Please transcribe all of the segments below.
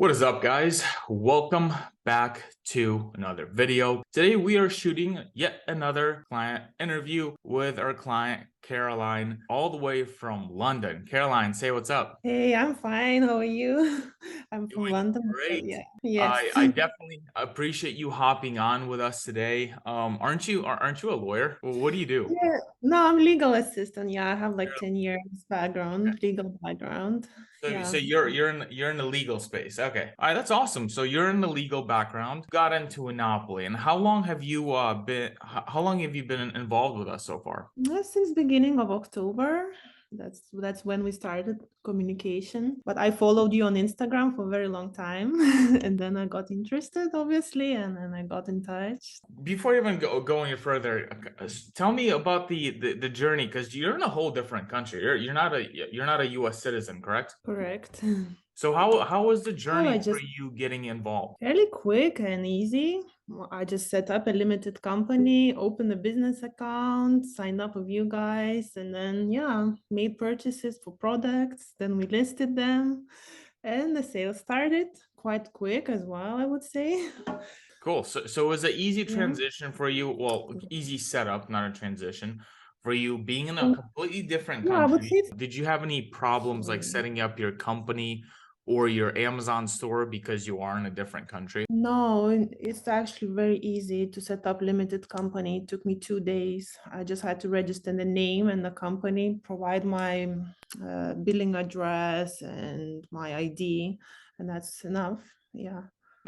What is up, guys? Welcome back to another video. Today we are shooting yet another client interview with our client Caroline, all the way from London. Caroline, say what's up. Hey, I'm fine. How are you? I'm from Doing London, but great. yeah. Yes. I definitely appreciate you hopping on with us today. Aren't you a lawyer? Well, what do you do? Yeah. No, I'm legal assistant. Yeah, I have like 10 years background, legal background. So Yeah. you're in the legal space. Okay. All right, that's awesome. So you're in the legal background, got into Enopoly. And how long have you how long have you been involved with us so far? Since beginning of October. That's when we started communication. But I followed you on Instagram for a very long time. And then I got interested, obviously, and then I got in touch. Before you even go any further, tell me about the journey, because you're in a whole different country. You're not a US citizen, correct? Correct. So how was the Oh, journey I for just you getting involved? fairly quick and easy. I just set up a limited company, opened a business account, signed up with you guys, and then, yeah, made purchases for products. Then we listed them, and the sales started quite quick as well, I would say. Cool. So it was an easy Yeah. transition for you. Well, easy setup, not a transition for you being in a completely different Yeah, I would country. say it's Did you have any problems like mm, setting up your company or your Amazon store because you are in a different country? no, it's actually very easy to set up limited company. It took me 2 days. I just had to register the name and the company, provide my billing address and my ID, and that's enough. Yeah,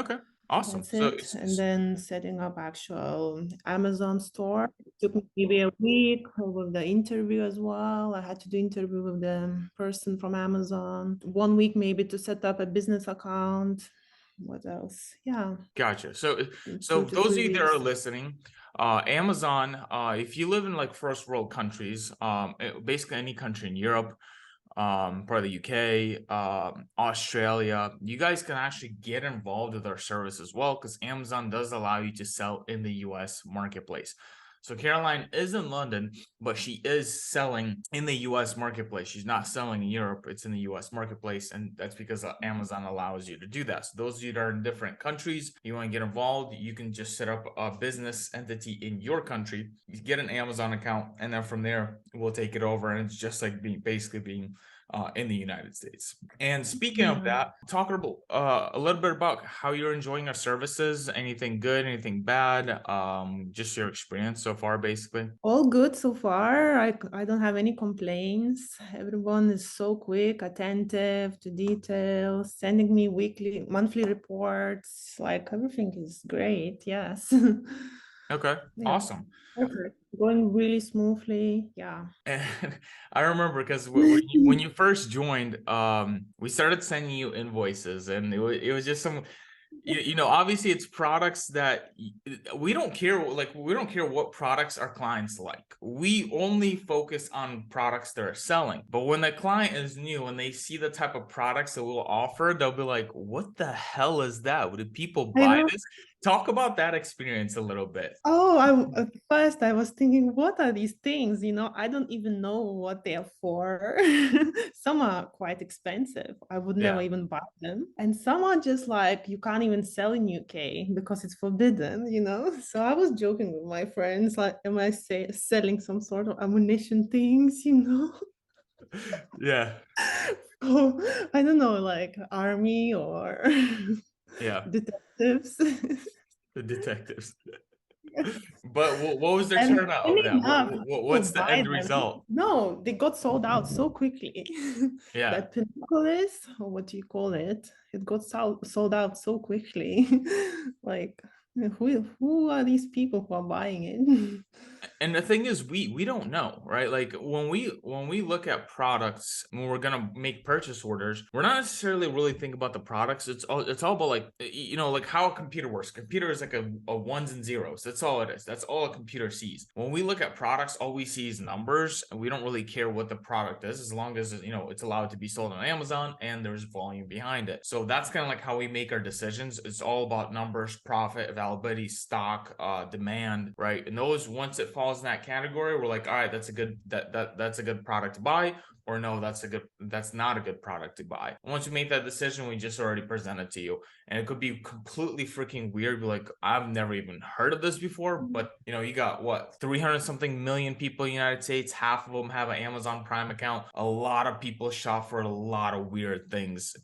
Okay. Awesome. that's it. And then setting up actual Amazon store. It took me maybe a week with the interview as well. I had to do interview with the person from Amazon. 1 week maybe to set up a business account. What else? Yeah, Gotcha. So, two so to those three of you that are weeks. listening, Amazon, if you live in like first world countries, basically any country in Europe, part of the UK, Australia, you guys can actually get involved with our service as well, because Amazon does allow you to sell in the US marketplace. So Caroline is in London, but she is selling in the US marketplace. She's not selling in Europe, it's in the US marketplace. And that's because Amazon allows you to do that. So those of you that are in different countries, you want to get involved, you can just set up a business entity in your country, you get an Amazon account, and then from there, we'll take it over. And it's just like being in the United States. And speaking of Yeah. that, talk about a little bit about how you're enjoying our services. Anything good, anything bad? Just your experience so far, basically. All good so far. I don't have any complaints. Everyone is so quick, attentive to details, sending me weekly, monthly reports. Like everything is great. Yes. Okay, Yeah. awesome. Perfect. Going really smoothly. Yeah. And I remember because when you first joined, we started sending you invoices, and it was just some, obviously it's products that we don't care, like we don't care what products our clients like. We only focus on products that are selling. But when the client is new and they see the type of products that we'll offer, they'll be like, what the hell is that? Did people I buy know. this? Talk about that experience a little bit. Oh, at first I was thinking, what are these things? I don't even know what they are for. Some are quite expensive. I would never Yeah. even buy them. And some are just like you can't even sell in UK because it's forbidden. So I was joking with my friends, like, am I selling some sort of ammunition things? Yeah. Oh, I don't know, like army or Yeah. detectives. The detectives. But what was their And turnout funny of that? enough, What's people the buy end them. result? No, they got sold out so quickly. Yeah. That Pinnapolis, or what do you call it? It got sold out so quickly. Like, who are these people who are buying it? And the thing is, we don't know, right? Like when we look at products, when we're gonna make purchase orders, we're not necessarily really thinking about the products. It's all about, like, like how a computer works. A computer is like a ones and zeros. That's all it is. That's all a computer sees. When we look at products, all we see is numbers, and we don't really care what the product is, as long as it's allowed to be sold on Amazon and there's volume behind it. So that's kind of like how we make our decisions. It's all about numbers, profit, availability, stock, demand, right? And those, once it falls in that category, we're like, all right, that's a good product to buy. or no, that's not a good product to buy. And once you make that decision, we just already present it to you. And it could be completely freaking weird. Be like, I've never even heard of this before, but you got what, 300 something million people in the United States, half of them have an Amazon Prime account. A lot of people shop for a lot of weird things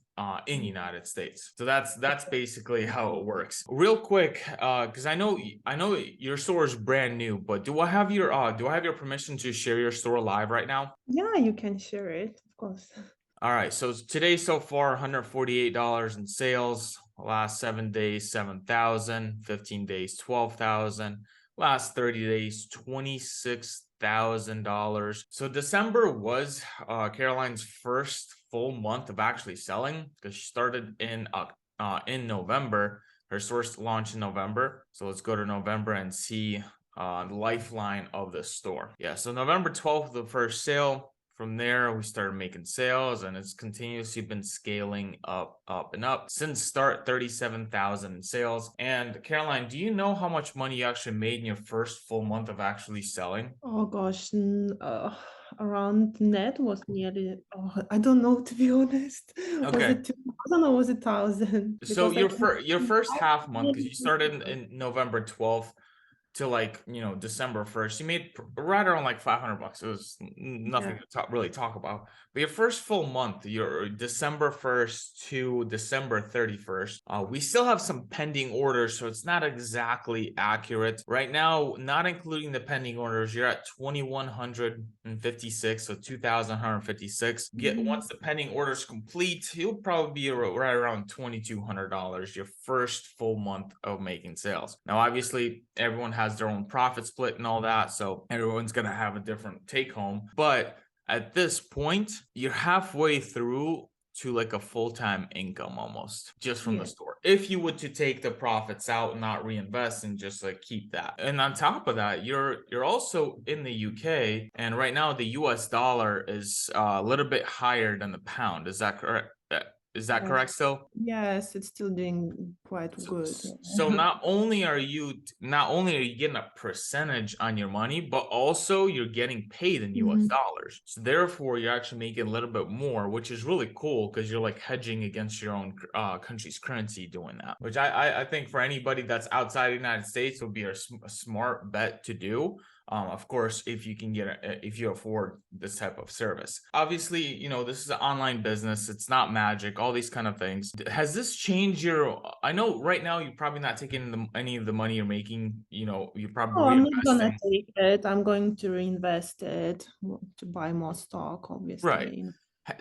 in United States. So that's basically how it works. Real quick, because I know your store is brand new, but do I have your permission to share your store live right now? Yeah, you can share it, of course. All right, so today so far, $148 in sales. Last 7 days, 7,000. 15 days, 12,000. Last 30 days, $26,000. So December was Caroline's first full month of actually selling, because she started in November. Her source launched in November. So let's go to November and see the lifeline of the store. Yeah, so November 12th, the first sale. From there, we started making sales, and it's continuously been scaling up and up. Since start, 37,000 in sales. And Caroline, do you know how much money you actually made in your first full month of actually selling? Oh gosh, around net was nearly, I don't know, to be honest. Was Okay. it 2,000 or was it 1,000? So Because I can. your first half month, because you started in November 12th to December 1st, you made right around like 500 bucks. It was nothing to really talk about. But your first full month, your December 1st to December 31st, we still have some pending orders, so it's not exactly accurate right now. Not including the pending orders, you're at 2,156, so 2,156. Once the pending orders complete, you'll probably be right around $2,200 your first full month of making sales. Now, obviously, everyone has their own profit split and all that, so everyone's gonna have a different take home. But at this point, you're halfway through to like a full-time income almost, just from the store, if you would to take the profits out and not reinvest and just like keep that. And on top of that, you're also in the UK, and right now the US dollar is a little bit higher than the pound. Is that correct? Is that correct still? Yes, it's still doing quite good. So not only are you getting a percentage on your money, but also you're getting paid in US dollars. So therefore, you're actually making a little bit more, which is really cool, because you're like hedging against your own country's currency doing that, which I think for anybody that's outside the United States would be a smart bet to do. Of course, if you can if you afford this type of service. Obviously, this is an online business. It's not magic, all these kind of things. Has this changed I know right now you're probably not taking any of the money you're making, you're probably I'm not gonna reinvesting. take it. I'm going to reinvest it to buy more stock, obviously. Right.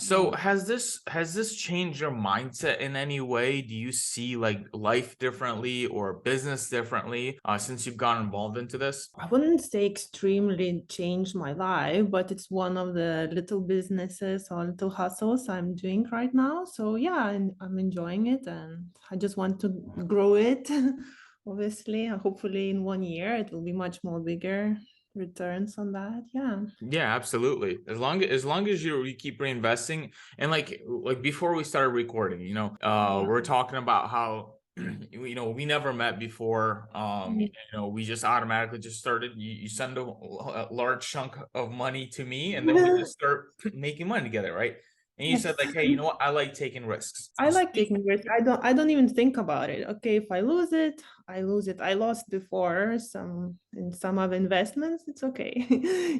So has this changed your mindset in any way? Do you see like life differently or business differently since you've gotten involved into this? I wouldn't say extremely changed my life, but it's one of the little businesses or little hustles I'm doing right now. So yeah, I'm enjoying it, and I just want to grow it. Obviously, hopefully in 1 year it will be much more bigger returns on that. Yeah, absolutely. As long as you keep reinvesting, and like before we started recording, we're talking about how we never met before. We just automatically just started. You send a large chunk of money to me, and then we just start making money together, right? And you said like, hey, you know what? I like taking risks. I like taking risks. I don't even think about it. Okay, if I lose it, I lose it. I lost before in some of investments. It's okay.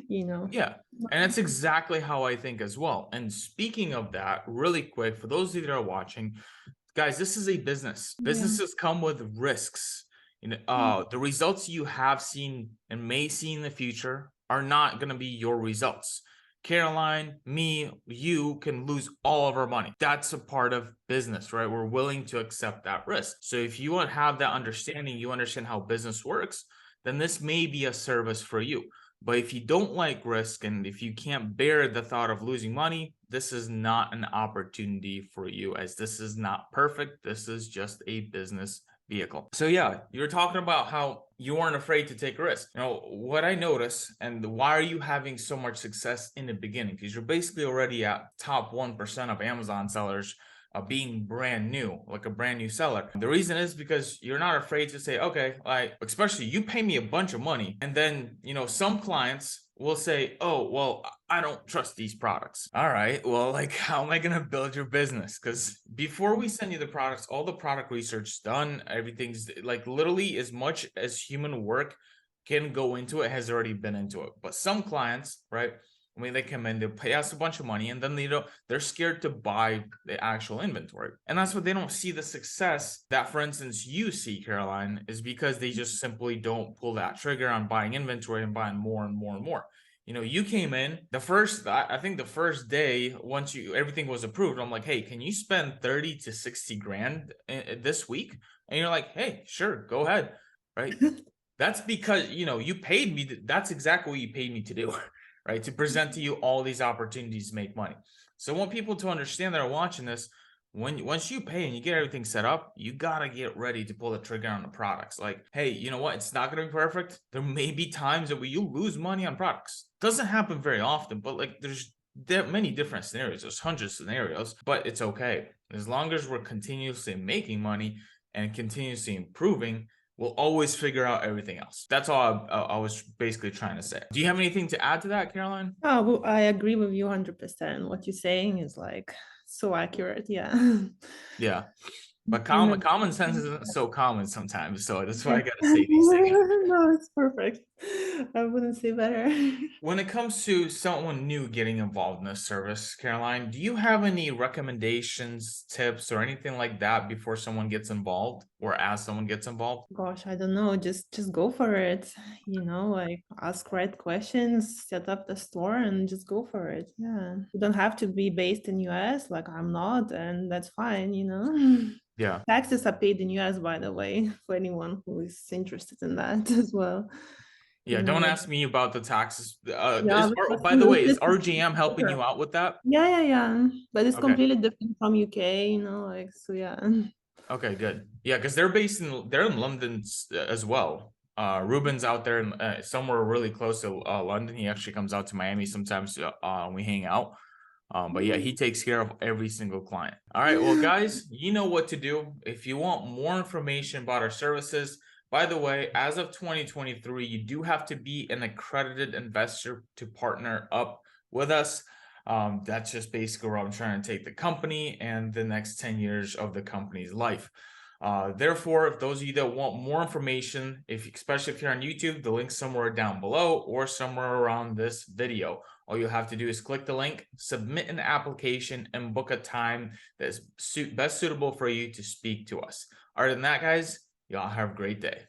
Yeah, and that's exactly how I think as well. And speaking of that, really quick, for those of you that are watching, guys, this is a business. Businesses come with risks. The results you have seen and may see in the future are not going to be your results. Caroline, me, you can lose all of our money. That's a part of business, right? We're willing to accept that risk. So if you want to have that understanding, you understand how business works, then this may be a service for you. But if you don't like risk, and if you can't bear the thought of losing money, this is not an opportunity for you, as this is not perfect. This is just a business vehicle. So yeah, you're talking about how you weren't afraid to take a risk. What I notice, and why are you having so much success in the beginning? Because you're basically already at top 1% of Amazon sellers being brand new, like a brand new seller. The reason is because you're not afraid to say, okay, especially you pay me a bunch of money. And then, some clients will say, oh, well, I don't trust these products. All right, well, like, how am I going to build your business? Because before we send you the products, all the product research is done. Everything's like literally as much as human work can go into it has already been into it. But some clients, right? I mean, they come in, they pay us a bunch of money, and then they're scared to buy the actual inventory. And that's what they don't see the success that, for instance, you see, Caroline, is because they just simply don't pull that trigger on buying inventory and buying more and more and more. You know, you came in I think the first day, once everything was approved, I'm like, hey, can you spend 30 to 60 grand this week? And you're like, hey, sure, go ahead. Right. That's because, you paid me. That's exactly what you paid me to do, right? To present to you all these opportunities to make money. So I want people to understand that are watching this. Once you pay and you get everything set up, you gotta get ready to pull the trigger on the products. Like, hey, you know what? It's not gonna be perfect. There may be times that you lose money on products. Doesn't happen very often, but like there's many different scenarios. There's hundreds of scenarios, but it's okay. As long as we're continuously making money and continuously improving, we'll always figure out everything else. That's all I was basically trying to say. Do you have anything to add to that, Caroline? Oh, well, I agree with you 100%. What you're saying is like so accurate. Yeah. Yeah. But And common sense isn't so common sometimes, so that's why yeah. I gotta say these things. No, it's perfect. I wouldn't say better. When it comes to someone new getting involved in this service, Caroline, do you have any recommendations, tips, or anything like that before someone gets involved or as someone gets involved? Gosh, I don't know. Just go for it. Like ask right questions, set up the store, and just go for it. Yeah, you don't have to be based in US, like I'm not, and that's fine. Yeah. Taxes are paid in US, by the way, for anyone who is interested in that as well. Yeah, don't ask me about the taxes. Yeah, By the way, is it's RGM helping you out with that? yeah. But it's Okay. completely different from UK, like so yeah. Okay, good. Yeah, because they're in London as well. Ruben's out there in, somewhere really close to London. He actually comes out to Miami sometimes. We hang out. But yeah, he takes care of every single client. All right, well, guys, you know what to do. If you want more information about our services, by the way, as of 2023, you do have to be an accredited investor to partner up with us. That's just basically where I'm trying to take the company and the next 10 years of the company's life. Therefore, if those of you that want more information, especially if you're on YouTube, the link's somewhere down below or somewhere around this video. All you have to do is click the link, submit an application, and book a time that's best suitable for you to speak to us. Other than that, guys, y'all have a great day.